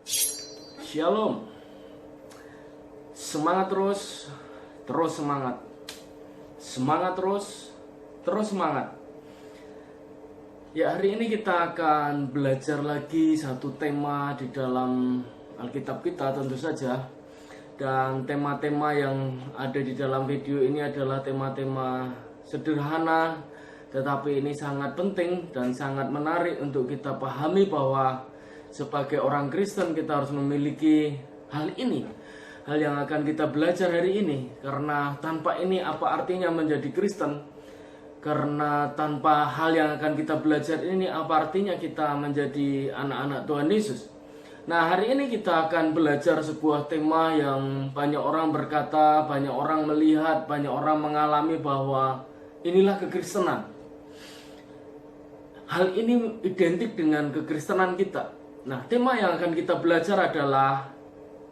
Shalom. Semangat terus, terus semangat. Semangat terus, terus semangat. Ya, hari ini kita akan belajar lagi satu tema di dalam Alkitab kita tentu saja. Dan tema-tema yang ada di dalam video ini adalah tema-tema sederhana, tetapi ini sangat penting dan sangat menarik untuk kita pahami bahwa sebagai orang Kristen kita harus memiliki hal ini, hal yang akan kita belajar hari ini. Karena tanpa ini apa artinya menjadi Kristen? Karena tanpa hal yang akan kita belajar ini apa artinya kita menjadi anak-anak Tuhan Yesus? Nah, hari ini kita akan belajar sebuah tema yang banyak orang berkata, banyak orang melihat, banyak orang mengalami bahwa inilah kekristenan. Hal ini identik dengan kekristenan kita. Nah, tema yang akan kita belajar adalah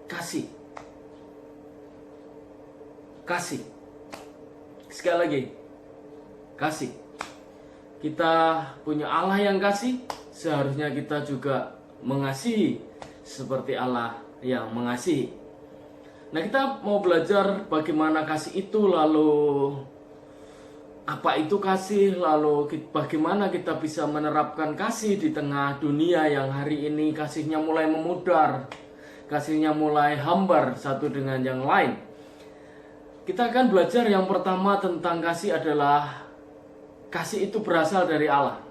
kasih. Kasih. Sekali lagi, kasih. Kita punya Allah yang kasih, seharusnya kita juga mengasihi seperti Allah yang mengasihi. Nah, kita mau belajar bagaimana kasih itu, lalu apa itu kasih, lalu bagaimana kita bisa menerapkan kasih di tengah dunia yang hari ini kasihnya mulai memudar, kasihnya mulai hambar satu dengan yang lain. Kita akan belajar yang pertama tentang kasih adalah kasih itu berasal dari Allah.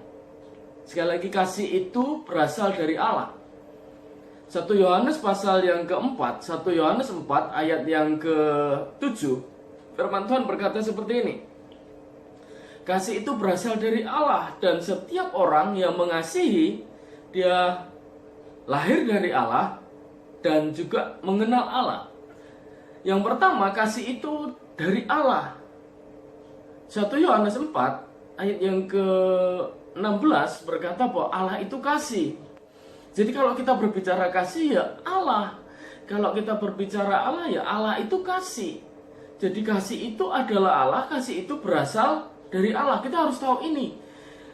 Sekali lagi, kasih itu berasal dari Allah. 1 Yohanes pasal yang keempat, 1 Yohanes 4 ayat yang ke-7, firman Tuhan berkata seperti ini. Kasih itu berasal dari Allah, dan setiap orang yang mengasihi, dia lahir dari Allah dan juga mengenal Allah. Yang pertama, kasih itu dari Allah. 1 Yohanes 4 ayat yang ke-16 berkata bahwa Allah itu kasih. Jadi kalau kita berbicara kasih, ya Allah. Kalau kita berbicara Allah, ya Allah itu kasih. Jadi kasih itu adalah Allah, kasih itu berasal dari Allah. Kita harus tahu ini.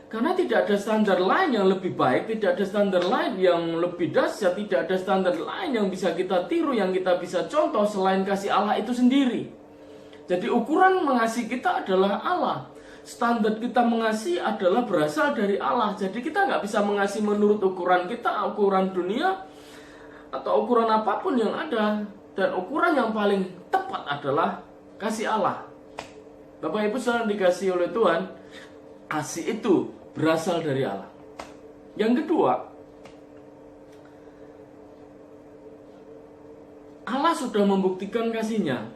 Karena tidak ada standar lain yang lebih baik, tidak ada standar lain yang lebih dahsyat, tidak ada standar lain yang bisa kita tiru, yang kita bisa contoh selain kasih Allah itu sendiri. Jadi ukuran mengasihi kita adalah Allah. Standar kita mengasihi adalah berasal dari Allah. Jadi kita nggak bisa mengasihi menurut ukuran kita, ukuran dunia, atau ukuran apapun yang ada. Dan ukuran yang paling tepat adalah kasih Allah. Bapak Ibu saudara dikasihi oleh Tuhan, kasih itu berasal dari Allah. Yang kedua, Allah sudah membuktikan kasihnya.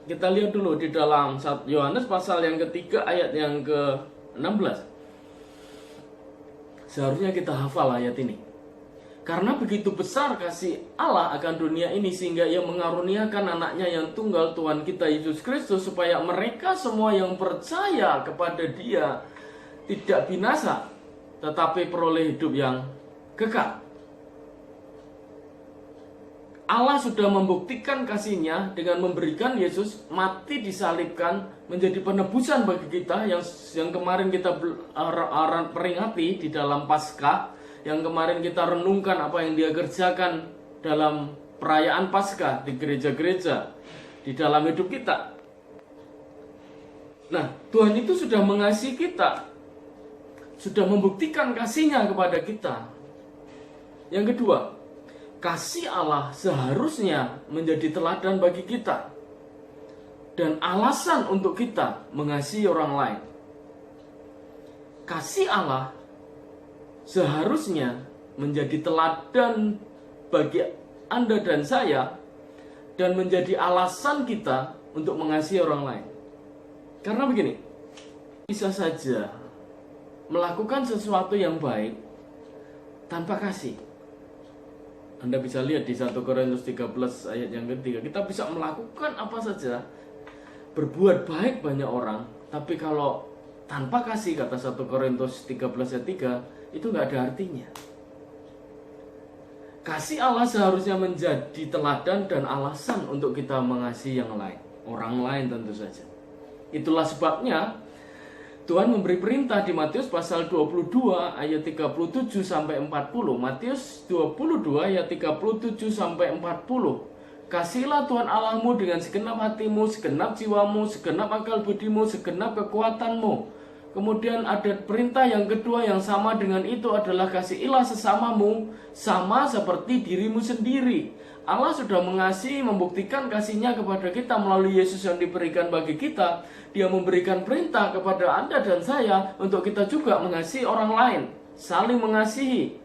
Kita lihat dulu di dalam 1 Yohanes pasal yang ketiga ayat yang ke-16. Seharusnya kita hafal ayat ini. Karena begitu besar kasih Allah akan dunia ini, sehingga Ia mengaruniakan anaknya yang tunggal, Tuhan kita Yesus Kristus, supaya mereka semua yang percaya kepada Dia tidak binasa, tetapi peroleh hidup yang kekal. Allah sudah membuktikan kasih-Nya dengan memberikan Yesus mati disalibkan menjadi penebusan bagi kita yang kemarin kita peringati di dalam Paskah, yang kemarin kita renungkan apa yang Dia kerjakan dalam perayaan Paskah di gereja-gereja di dalam hidup kita. Nah, Tuhan itu sudah mengasihi kita, sudah membuktikan kasih-Nya kepada kita. Yang kedua, kasih Allah seharusnya menjadi teladan bagi kita dan alasan untuk kita mengasihi orang lain. Kasih Allah seharusnya menjadi teladan bagi Anda dan saya dan menjadi alasan kita untuk mengasihi orang lain. Karena begini, bisa saja melakukan sesuatu yang baik tanpa kasih. Anda bisa lihat di 1 Korintus 13 ayat yang ketiga. Kita bisa melakukan apa saja, berbuat baik banyak orang, tapi kalau tanpa kasih, kata 1 Korintus 13 ayat 3, itu nggak ada artinya. Kasih Allah seharusnya menjadi teladan dan alasan untuk kita mengasihi yang lain, orang lain tentu saja. Itulah sebabnya Tuhan memberi perintah di Matius pasal 22 ayat 37 sampai 40. Matius 22 ayat 37 sampai 40. Kasihilah Tuhan Allahmu dengan segenap hatimu, segenap jiwamu, segenap akal budimu, segenap kekuatanmu. Kemudian ada perintah yang kedua yang sama dengan itu adalah kasihilah sesamamu sama seperti dirimu sendiri. Allah sudah mengasihi, membuktikan kasihnya kepada kita melalui Yesus yang diberikan bagi kita. Dia memberikan perintah kepada Anda dan saya untuk kita juga mengasihi orang lain, saling mengasihi.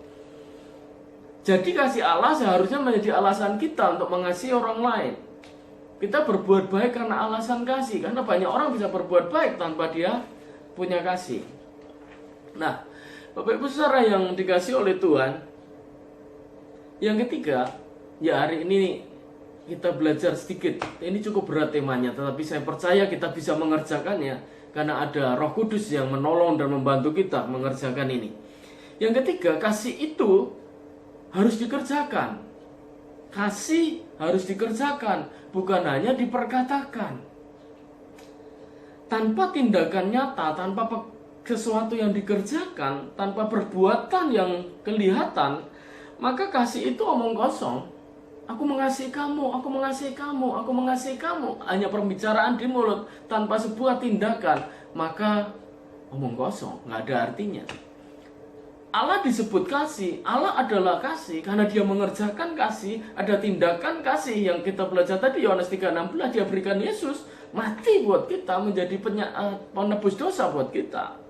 Jadi kasih Allah seharusnya menjadi alasan kita untuk mengasihi orang lain. Kita berbuat baik karena alasan kasih, karena banyak orang bisa berbuat baik tanpa dia punya kasih. Nah, Bapak Ibu Saudara yang dikasihi oleh Tuhan, yang ketiga, ya hari ini kita belajar sedikit. Ini cukup berat temanya, tetapi saya percaya kita bisa mengerjakannya karena ada Roh Kudus yang menolong dan membantu kita mengerjakan ini. Yang ketiga, kasih itu harus dikerjakan. Kasih harus dikerjakan, bukan hanya diperkatakan. Tanpa tindakan nyata, tanpa sesuatu yang dikerjakan, tanpa perbuatan yang kelihatan, maka kasih itu omong kosong. Aku mengasihi kamu, aku mengasihi kamu, aku mengasihi kamu. Hanya pembicaraan di mulut tanpa sebuah tindakan, maka omong kosong, nggak ada artinya. Allah disebut kasih, Allah adalah kasih karena dia mengerjakan kasih, ada tindakan kasih yang kita belajar tadi Yohanes 3:16, dia berikan Yesus mati buat kita, menjadi penebus dosa buat kita.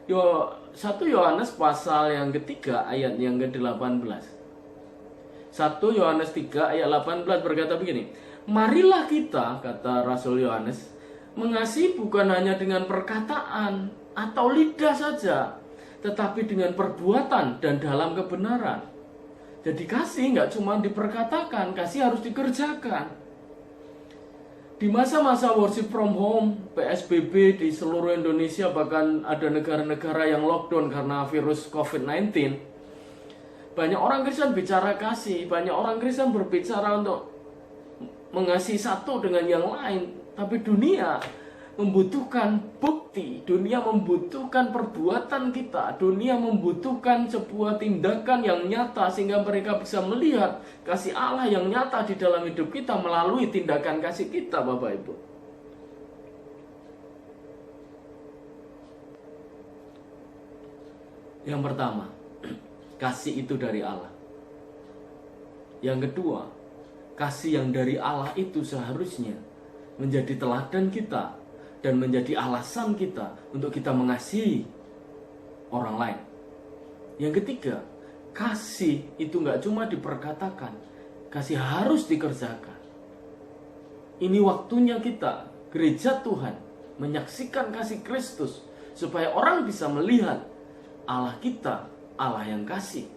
1 Yohanes pasal yang ketiga ayat yang ke-18. 1 Yohanes 3 ayat 18 berkata begini, marilah kita, kata Rasul Yohanes, mengasihi bukan hanya dengan perkataan atau lidah saja, tetapi dengan perbuatan dan dalam kebenaran. Jadi kasih nggak cuma diperkatakan, kasih harus dikerjakan. Di masa-masa worship from home, PSBB di seluruh Indonesia, bahkan ada negara-negara yang lockdown karena virus COVID-19, banyak orang Kristen bicara kasih, banyak orang Kristen berbicara untuk mengasihi satu dengan yang lain. Tapi dunia membutuhkan bukti, dunia membutuhkan perbuatan kita, dunia membutuhkan sebuah tindakan yang nyata sehingga mereka bisa melihat kasih Allah yang nyata di dalam hidup kita melalui tindakan kasih kita, Bapak Ibu. Yang pertama, kasih itu dari Allah. Yang kedua, kasih yang dari Allah itu seharusnya menjadi teladan kita dan menjadi alasan kita untuk kita mengasihi orang lain. Yang ketiga, kasih itu nggak cuma diperkatakan, kasih harus dikerjakan. Ini waktunya kita, gereja Tuhan, menyaksikan kasih Kristus supaya orang bisa melihat Allah kita, Allah yang kasih.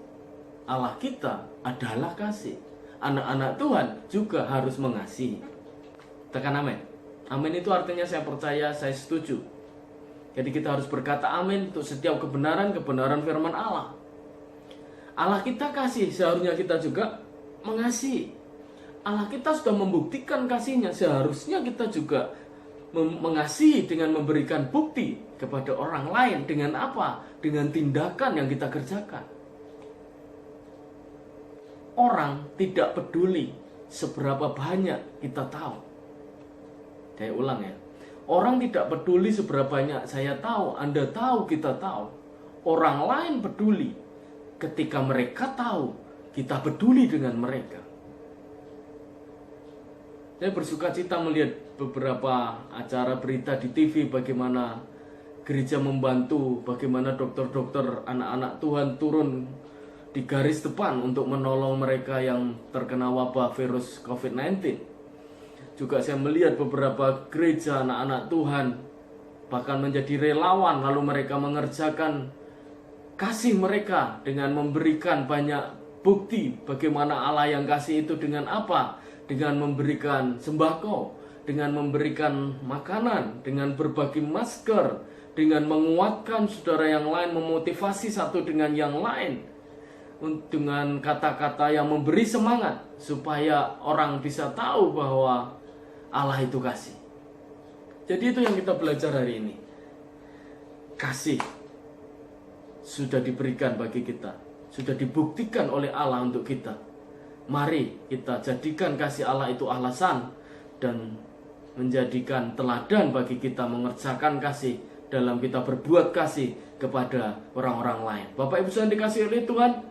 Allah kita adalah kasih. Anak-anak Tuhan juga harus mengasihi. Tekan amin. Amin itu artinya saya percaya, saya setuju. Jadi kita harus berkata amin untuk setiap kebenaran firman Allah. Allah kita kasih, seharusnya kita juga mengasihi. Allah kita sudah membuktikan kasihnya, seharusnya kita juga mengasihi dengan memberikan bukti kepada orang lain. Dengan apa? Dengan tindakan yang kita kerjakan. Orang tidak peduli seberapa banyak kita tahu. Saya ulang ya. Orang tidak peduli seberapa banyak saya tahu, Anda tahu, kita tahu. Orang lain peduli ketika mereka tahu, kita peduli dengan mereka. Saya bersuka cita melihat beberapa acara berita di TV bagaimana gereja membantu, bagaimana dokter-dokter anak-anak Tuhan turun di garis depan untuk menolong mereka yang terkena wabah virus COVID-19. Juga saya melihat beberapa gereja anak-anak Tuhan bahkan menjadi relawan, lalu mereka mengerjakan kasih mereka dengan memberikan banyak bukti bagaimana Allah yang kasih itu dengan apa? Dengan memberikan sembako, dengan memberikan makanan, dengan berbagi masker, dengan menguatkan saudara yang lain, memotivasi satu dengan yang lain, dengan kata-kata yang memberi semangat supaya orang bisa tahu bahwa Allah itu kasih. Jadi itu yang kita belajar hari ini. Kasih sudah diberikan bagi kita, sudah dibuktikan oleh Allah untuk kita. Mari kita jadikan kasih Allah itu alasan dan menjadikan teladan bagi kita mengerjakan kasih dalam kita berbuat kasih kepada orang-orang lain. Bapak Ibu yang dikasihi oleh Tuhan,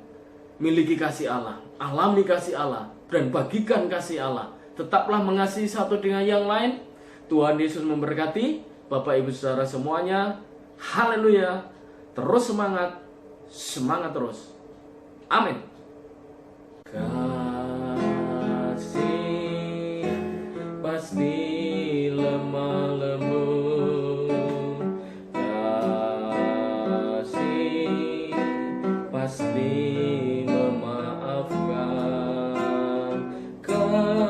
miliki kasih Allah, alami kasih Allah, dan bagikan kasih Allah. Tetaplah mengasihi satu dengan yang lain. Tuhan Yesus memberkati Bapak Ibu Saudara semuanya. Haleluya. Terus semangat, semangat terus. Amin. Kasih pasti lemah lembut, kasih pasti memaafkan, kasih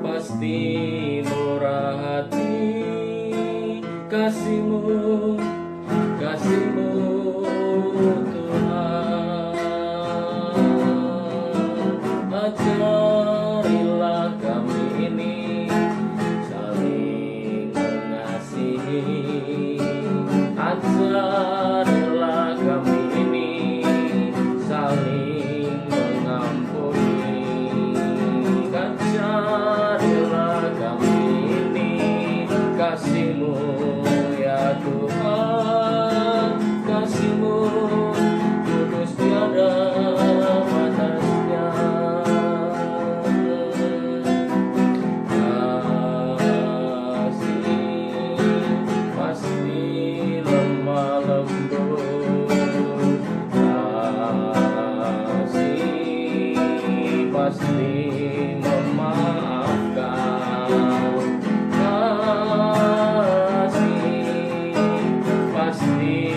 pasti murah hati. Kasih-Mu Tuhan, ajarilah kami ini saling mengasihi, ajarilah kami ini saling mengampuni, ajarilah kami ini kasih-Mu ya Tuhan, kasih-Mu kudus tiada batasnya. Kasih pasti lemah lembut, kasih pasti memaafkan, kasih pasti